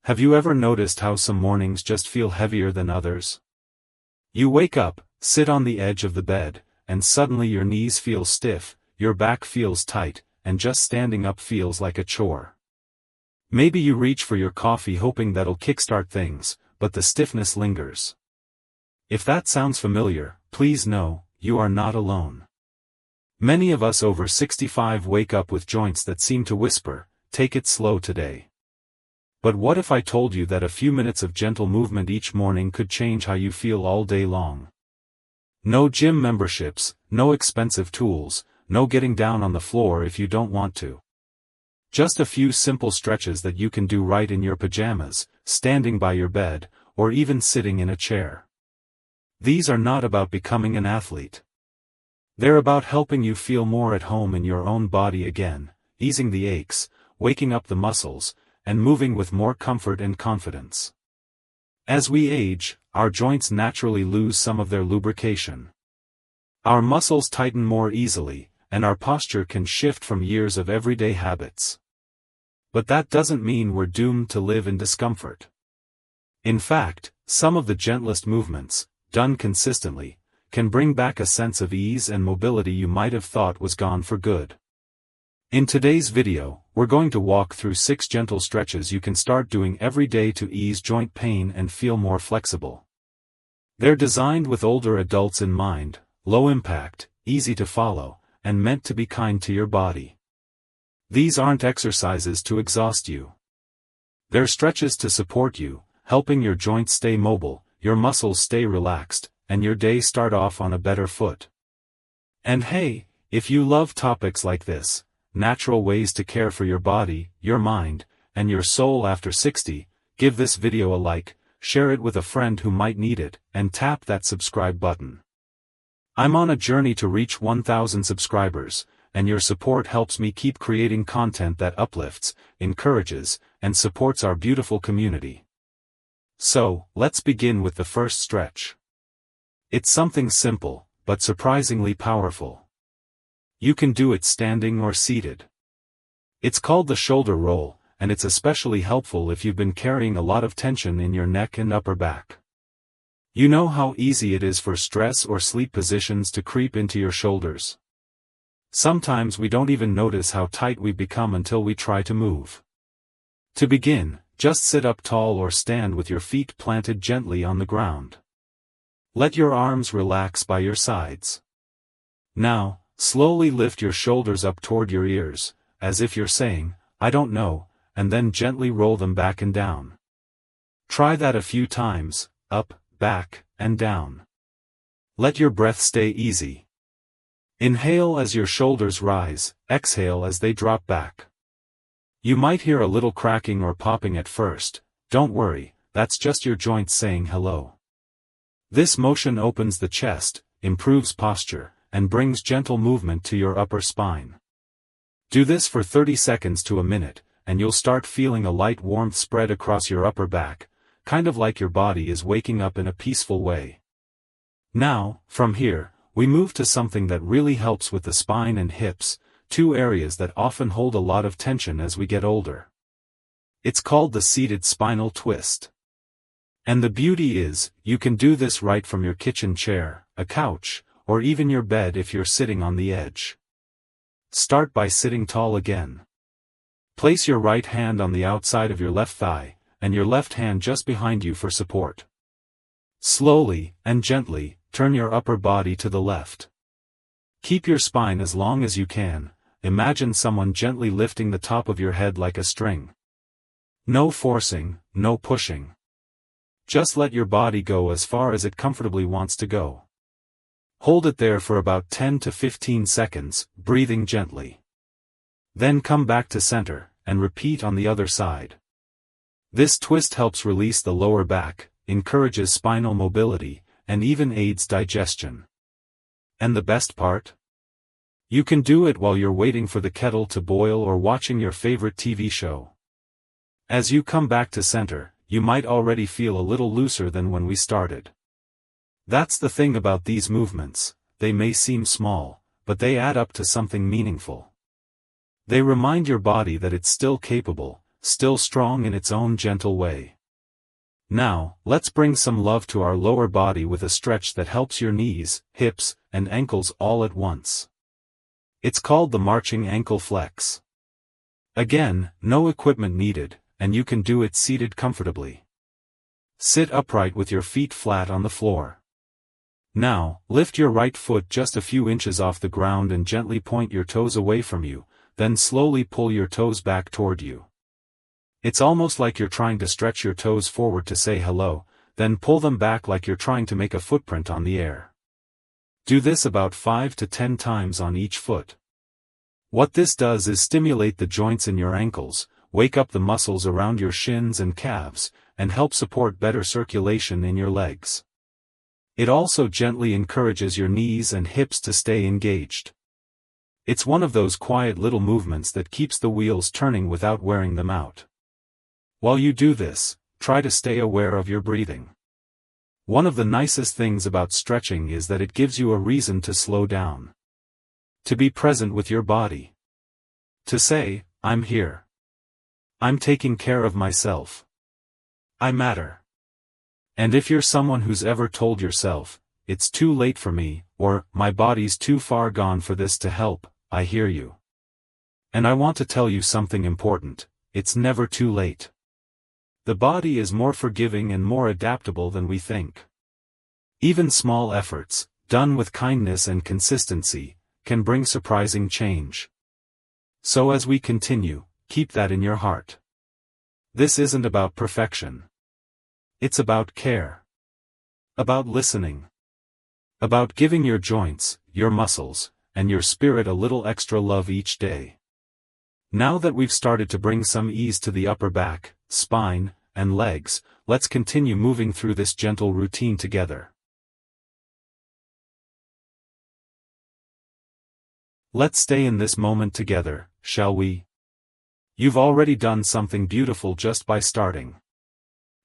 Have you ever noticed how some mornings just feel heavier than others? You wake up, sit on the edge of the bed, and suddenly your knees feel stiff, your back feels tight, and just standing up feels like a chore. Maybe you reach for your coffee hoping that'll kickstart things, but the stiffness lingers. If that sounds familiar, please know, you are not alone. Many of us over 65 wake up with joints that seem to whisper, "Take it slow today." But what if I told you that a few minutes of gentle movement each morning could change how you feel all day long? No gym memberships, no expensive tools, no getting down on the floor if you don't want to. Just a few simple stretches that you can do right in your pajamas, standing by your bed, or even sitting in a chair. These are not about becoming an athlete. They're about helping you feel more at home in your own body again, easing the aches, waking up the muscles, and moving with more comfort and confidence. As we age, our joints naturally lose some of their lubrication. Our muscles tighten more easily, and our posture can shift from years of everyday habits. But that doesn't mean we're doomed to live in discomfort. In fact, some of the gentlest movements, done consistently, can bring back a sense of ease and mobility you might have thought was gone for good. In today's video, we're going to walk through 6 gentle stretches you can start doing every day to ease joint pain and feel more flexible. They're designed with older adults in mind, low impact, easy to follow, and meant to be kind to your body. These aren't exercises to exhaust you. They're stretches to support you, helping your joints stay mobile, your muscles stay relaxed, and your day start off on a better foot. And hey, if you love topics like this, natural ways to care for your body, your mind, and your soul after 60, give this video a like, share it with a friend who might need it, and tap that subscribe button. I'm on a journey to reach 1,000 subscribers, and your support helps me keep creating content that uplifts, encourages, and supports our beautiful community. So, let's begin with the first stretch. It's something simple, but surprisingly powerful. You can do it standing or seated. It's called the shoulder roll, and it's especially helpful if you've been carrying a lot of tension in your neck and upper back. You know how easy it is for stress or sleep positions to creep into your shoulders. Sometimes we don't even notice how tight we've become until we try to move. To begin, just sit up tall or stand with your feet planted gently on the ground. Let your arms relax by your sides. Now, slowly lift your shoulders up toward your ears, as if you're saying, "I don't know," and then gently roll them back and down. Try that a few times, up, back, and down. Let your breath stay easy. Inhale as your shoulders rise, exhale as they drop back. You might hear a little cracking or popping at first. Don't worry, that's just your joints saying hello. This motion opens the chest, improves posture, and brings gentle movement to your upper spine. Do this for 30 seconds to a minute, and you'll start feeling a light warmth spread across your upper back, kind of like your body is waking up in a peaceful way. Now, from here, we move to something that really helps with the spine and hips, 2 areas that often hold a lot of tension as we get older. It's called the seated spinal twist. And the beauty is, you can do this right from your kitchen chair, a couch, or even your bed if you're sitting on the edge. Start by sitting tall again. Place your right hand on the outside of your left thigh, and your left hand just behind you for support. Slowly, and gently, turn your upper body to the left. Keep your spine as long as you can. Imagine someone gently lifting the top of your head like a string. No forcing, no pushing. Just let your body go as far as it comfortably wants to go. Hold it there for about 10 to 15 seconds, breathing gently. Then come back to center, and repeat on the other side. This twist helps release the lower back, encourages spinal mobility, and even aids digestion. And the best part? You can do it while you're waiting for the kettle to boil or watching your favorite TV show. As you come back to center, you might already feel a little looser than when we started. That's the thing about these movements, they may seem small, but they add up to something meaningful. They remind your body that it's still capable, still strong in its own gentle way. Now, let's bring some love to our lower body with a stretch that helps your knees, hips, and ankles all at once. It's called the marching ankle flex. Again, no equipment needed, and you can do it seated comfortably. Sit upright with your feet flat on the floor. Now, lift your right foot just a few inches off the ground and gently point your toes away from you, then slowly pull your toes back toward you. It's almost like you're trying to stretch your toes forward to say hello, then pull them back like you're trying to make a footprint on the air. Do this about 5 to 10 times on each foot. What this does is stimulate the joints in your ankles, wake up the muscles around your shins and calves, and help support better circulation in your legs. It also gently encourages your knees and hips to stay engaged. It's one of those quiet little movements that keeps the wheels turning without wearing them out. While you do this, try to stay aware of your breathing. One of the nicest things about stretching is that it gives you a reason to slow down. To be present with your body. To say, I'm here. I'm taking care of myself. I matter. And if you're someone who's ever told yourself, it's too late for me, or, my body's too far gone for this to help, I hear you. And I want to tell you something important, it's never too late. The body is more forgiving and more adaptable than we think. Even small efforts, done with kindness and consistency, can bring surprising change. So as we continue, keep that in your heart. This isn't about perfection. It's about care. About listening. About giving your joints, your muscles, and your spirit a little extra love each day. Now that we've started to bring some ease to the upper back, spine, and legs, let's continue moving through this gentle routine together. Let's stay in this moment together, shall we? You've already done something beautiful just by starting.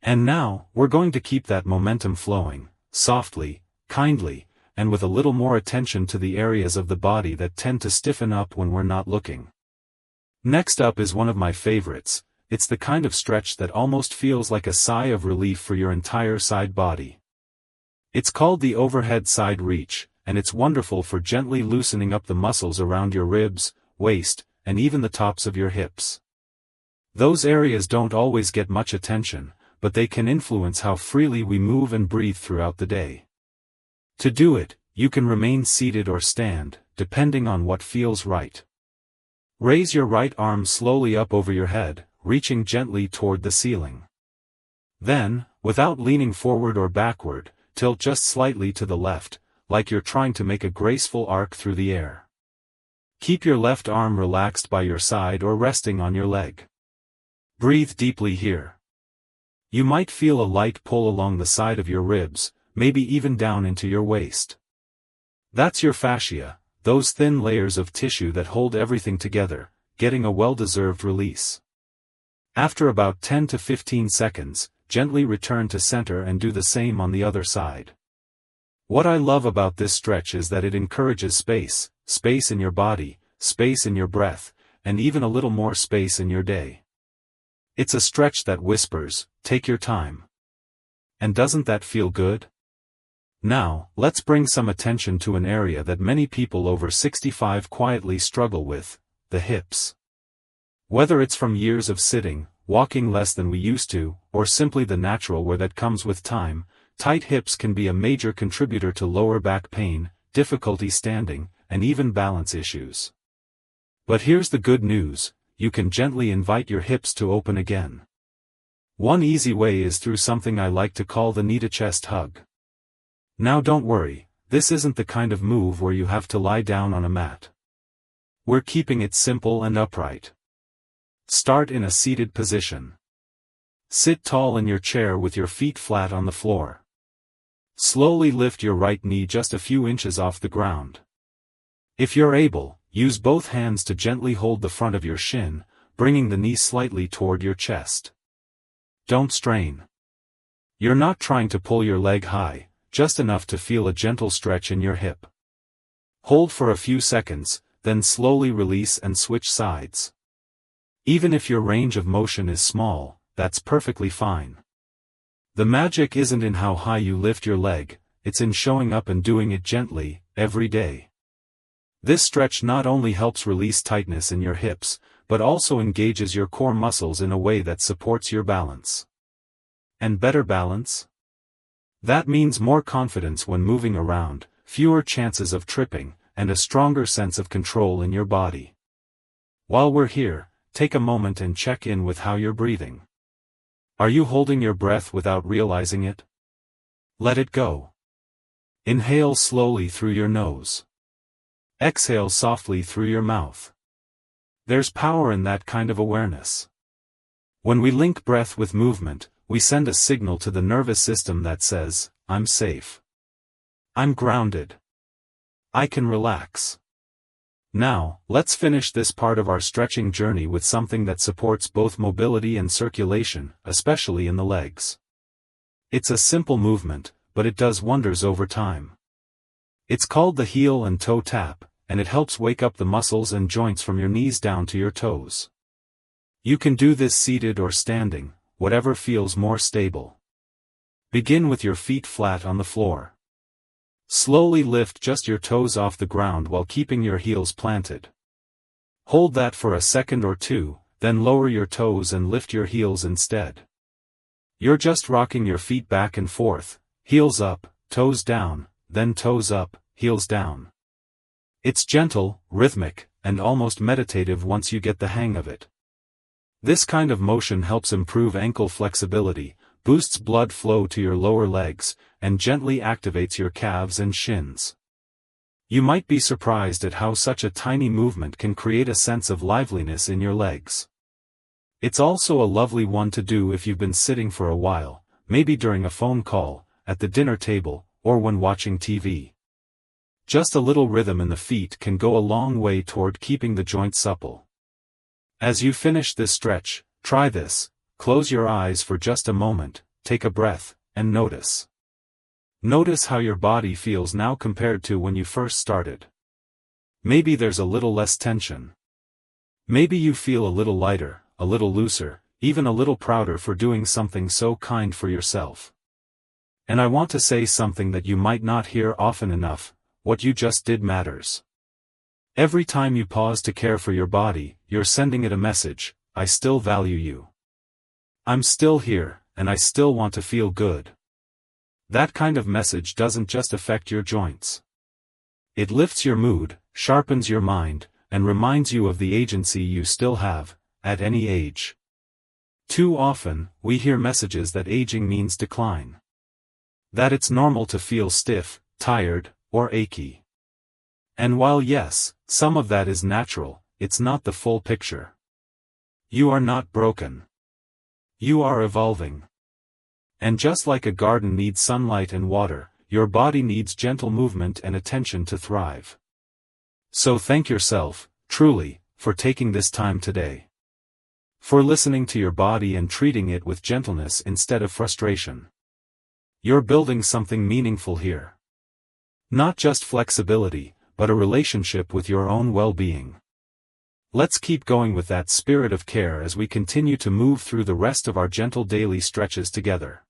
And now, we're going to keep that momentum flowing, softly, kindly, and with a little more attention to the areas of the body that tend to stiffen up when we're not looking. Next up is one of my favorites. It's the kind of stretch that almost feels like a sigh of relief for your entire side body. It's called the overhead side reach, and it's wonderful for gently loosening up the muscles around your ribs, waist, and even the tops of your hips. Those areas don't always get much attention, but they can influence how freely we move and breathe throughout the day. To do it, you can remain seated or stand, depending on what feels right. Raise your right arm slowly up over your head, reaching gently toward the ceiling. Then, without leaning forward or backward, tilt just slightly to the left, like you're trying to make a graceful arc through the air. Keep your left arm relaxed by your side or resting on your leg. Breathe deeply here. You might feel a light pull along the side of your ribs, maybe even down into your waist. That's your fascia, those thin layers of tissue that hold everything together, getting a well-deserved release. After about 10 to 15 seconds, gently return to center and do the same on the other side. What I love about this stretch is that it encourages space, space in your body, space in your breath, and even a little more space in your day. It's a stretch that whispers, take your time. And doesn't that feel good? Now, let's bring some attention to an area that many people over 65 quietly struggle with, the hips. Whether it's from years of sitting, walking less than we used to, or simply the natural wear that comes with time, tight hips can be a major contributor to lower back pain, difficulty standing, and even balance issues. But here's the good news, you can gently invite your hips to open again. One easy way is through something I like to call the knee-to-chest hug. Now don't worry, this isn't the kind of move where you have to lie down on a mat. We're keeping it simple and upright. Start in a seated position. Sit tall in your chair with your feet flat on the floor. Slowly lift your right knee just a few inches off the ground. If you're able, use both hands to gently hold the front of your shin, bringing the knee slightly toward your chest. Don't strain. You're not trying to pull your leg high, just enough to feel a gentle stretch in your hip. Hold for a few seconds, then slowly release and switch sides. Even if your range of motion is small, that's perfectly fine. The magic isn't in how high you lift your leg, it's in showing up and doing it gently, every day. This stretch not only helps release tightness in your hips, but also engages your core muscles in a way that supports your balance. And better balance? That means more confidence when moving around, fewer chances of tripping, and a stronger sense of control in your body. While we're here, take a moment and check in with how you're breathing. Are you holding your breath without realizing it? Let it go. Inhale slowly through your nose. Exhale softly through your mouth. There's power in that kind of awareness. When we link breath with movement, we send a signal to the nervous system that says, I'm safe. I'm grounded. I can relax. Now, let's finish this part of our stretching journey with something that supports both mobility and circulation, especially in the legs. It's a simple movement, but it does wonders over time. It's called the heel and toe tap, and it helps wake up the muscles and joints from your knees down to your toes. You can do this seated or standing, whatever feels more stable. Begin with your feet flat on the floor. Slowly lift just your toes off the ground while keeping your heels planted. Hold that for a second or two, then lower your toes and lift your heels instead. You're just rocking your feet back and forth, heels up, toes down, then toes up, heels down. It's gentle, rhythmic, and almost meditative once you get the hang of it. This kind of motion helps improve ankle flexibility, boosts blood flow to your lower legs, and gently activates your calves and shins. You might be surprised at how such a tiny movement can create a sense of liveliness in your legs. It's also a lovely one to do if you've been sitting for a while, maybe during a phone call, at the dinner table, or when watching TV. Just a little rhythm in the feet can go a long way toward keeping the joints supple. As you finish this stretch, try this. Close your eyes for just a moment, take a breath, and notice. Notice how your body feels now compared to when you first started. Maybe there's a little less tension. Maybe you feel a little lighter, a little looser, even a little prouder for doing something so kind for yourself. And I want to say something that you might not hear often enough: what you just did matters. Every time you pause to care for your body, you're sending it a message: I still value you. I'm still here, and I still want to feel good. That kind of message doesn't just affect your joints. It lifts your mood, sharpens your mind, and reminds you of the agency you still have, at any age. Too often, we hear messages that aging means decline. That it's normal to feel stiff, tired, or achy. And while yes, some of that is natural, it's not the full picture. You are not broken. You are evolving. And just like a garden needs sunlight and water, your body needs gentle movement and attention to thrive. So thank yourself, truly, for taking this time today. For listening to your body and treating it with gentleness instead of frustration. You're building something meaningful here. Not just flexibility, but a relationship with your own well-being. Let's keep going with that spirit of care as we continue to move through the rest of our gentle daily stretches together.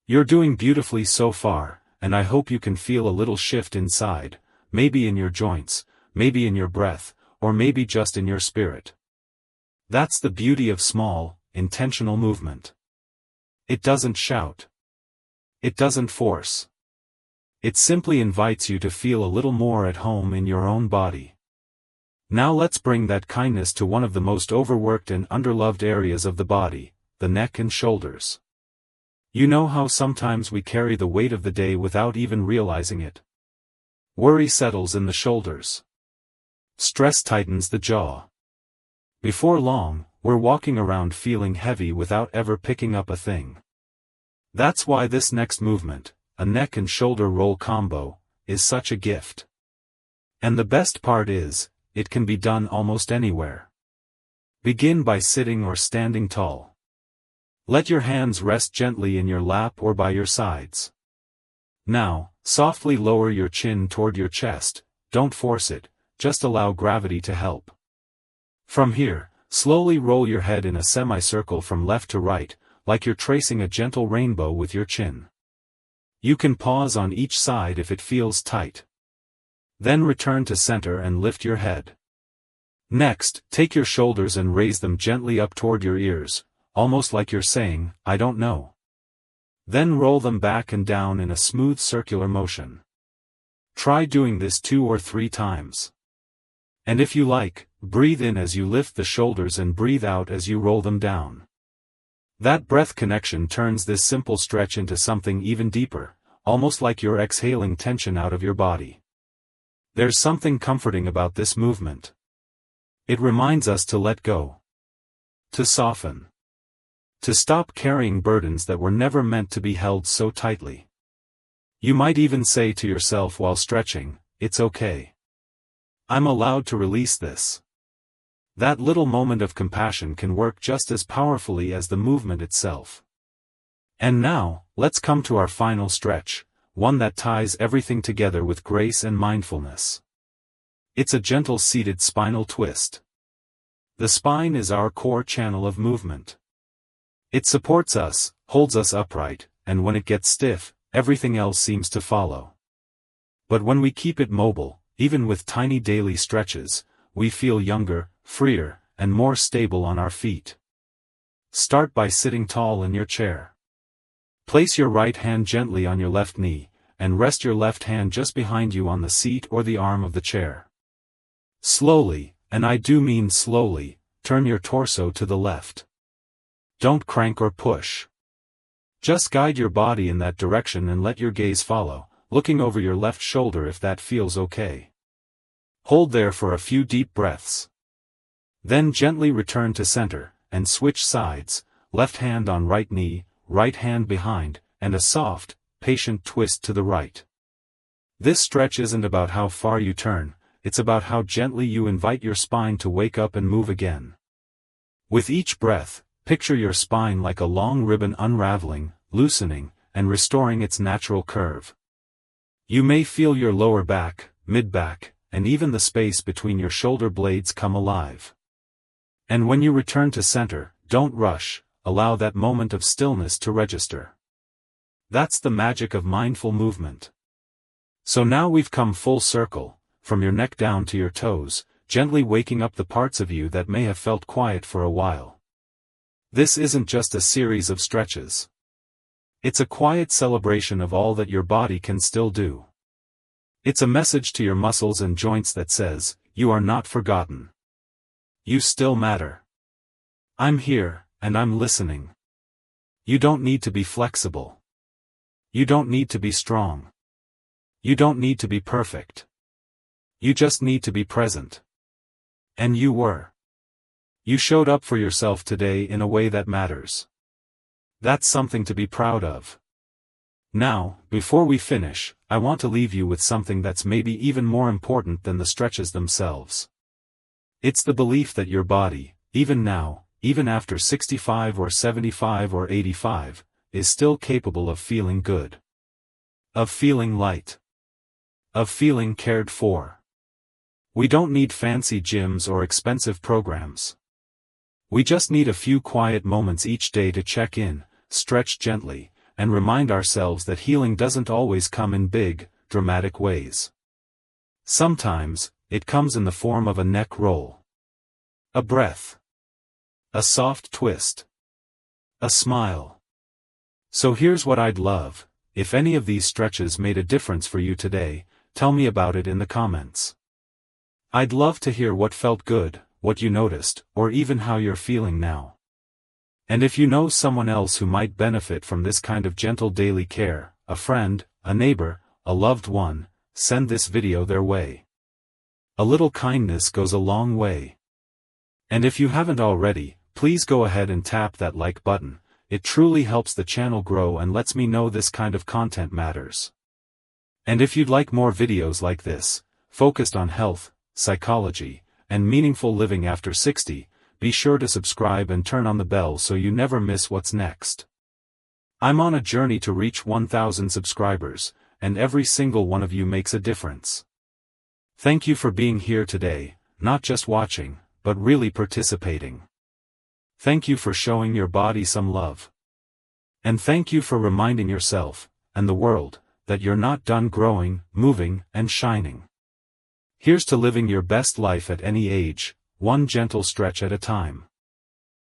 You're doing beautifully so far, and I hope you can feel a little shift inside, maybe in your joints, maybe in your breath, or maybe just in your spirit. That's the beauty of small, intentional movement. It doesn't shout. It doesn't force. It simply invites you to feel a little more at home in your own body. Now let's bring that kindness to one of the most overworked and underloved areas of the body, the neck and shoulders. You know how sometimes we carry the weight of the day without even realizing it? Worry settles in the shoulders. Stress tightens the jaw. Before long, we're walking around feeling heavy without ever picking up a thing. That's why this next movement, a neck and shoulder roll combo, is such a gift. And the best part is, it can be done almost anywhere. Begin by sitting or standing tall. Let your hands rest gently in your lap or by your sides. Now, softly lower your chin toward your chest, don't force it, just allow gravity to help. From here, Slowly roll your head in a semicircle from left to right, like you're tracing a gentle rainbow with your chin. You can pause on each side if it feels tight. Then return to center and lift your head. Next, take your shoulders and raise them gently up toward your ears, almost like you're saying, "I don't know." Then roll them back and down in a smooth circular motion. Try doing this 2 or 3 times. And if you like, breathe in as you lift the shoulders and breathe out as you roll them down. That breath connection turns this simple stretch into something even deeper, almost like you're exhaling tension out of your body. There's something comforting about this movement. It reminds us to let go. To soften. To stop carrying burdens that were never meant to be held so tightly. You might even say to yourself while stretching, "It's okay. I'm allowed to release this." That little moment of compassion can work just as powerfully as the movement itself. And now, let's come to our final stretch, one that ties everything together with grace and mindfulness. It's a gentle seated spinal twist. The spine is our core channel of movement. It supports us, holds us upright, and when it gets stiff, everything else seems to follow. But when we keep it mobile, even with tiny daily stretches, we feel younger, freer, and more stable on our feet. Start by sitting tall in your chair. Place your right hand gently on your left knee, and rest your left hand just behind you on the seat or the arm of the chair. Slowly, and I do mean slowly, turn your torso to the left. Don't crank or push. Just guide your body in that direction and let your gaze follow, looking over your left shoulder if that feels okay. Hold there for a few deep breaths. Then gently return to center, and switch sides, left hand on right knee, right hand behind, and a soft, patient twist to the right. This stretch isn't about how far you turn, it's about how gently you invite your spine to wake up and move again. With each breath, picture your spine like a long ribbon unraveling, loosening, and restoring its natural curve. You may feel your lower back, mid-back, and even the space between your shoulder blades come alive. And when you return to center, don't rush, allow that moment of stillness to register. That's the magic of mindful movement. So now we've come full circle, from your neck down to your toes, gently waking up the parts of you that may have felt quiet for a while. This isn't just a series of stretches. It's a quiet celebration of all that your body can still do. It's a message to your muscles and joints that says, you are not forgotten. You still matter. I'm here, and I'm listening. You don't need to be flexible. You don't need to be strong. You don't need to be perfect. You just need to be present. And you were. You showed up for yourself today in a way that matters. That's something to be proud of. Now, before we finish, I want to leave you with something that's maybe even more important than the stretches themselves. It's the belief that your body, even now, even after 65 or 75 or 85, is still capable of feeling good. Of feeling light. Of feeling cared for. We don't need fancy gyms or expensive programs. We just need a few quiet moments each day to check in, stretch gently, and remind ourselves that healing doesn't always come in big, dramatic ways. Sometimes, it comes in the form of a neck roll. A breath. A soft twist. A smile. So here's what I'd love: if any of these stretches made a difference for you today, tell me about it in the comments. I'd love to hear what felt good, what you noticed, or even how you're feeling now. And if you know someone else who might benefit from this kind of gentle daily care, a friend, a neighbor, a loved one, send this video their way. A little kindness goes a long way. And if you haven't already, please go ahead and tap that like button. It truly helps the channel grow and lets me know this kind of content matters. And if you'd like more videos like this, focused on health, psychology, and meaningful living after 60, be sure to subscribe and turn on the bell so you never miss what's next. I'm on a journey to reach 1,000 subscribers, and every single one of you makes a difference. Thank you for being here today, not just watching, but really participating. Thank you for showing your body some love. And thank you for reminding yourself, and the world, that you're not done growing, moving, and shining. Here's to living your best life at any age, one gentle stretch at a time.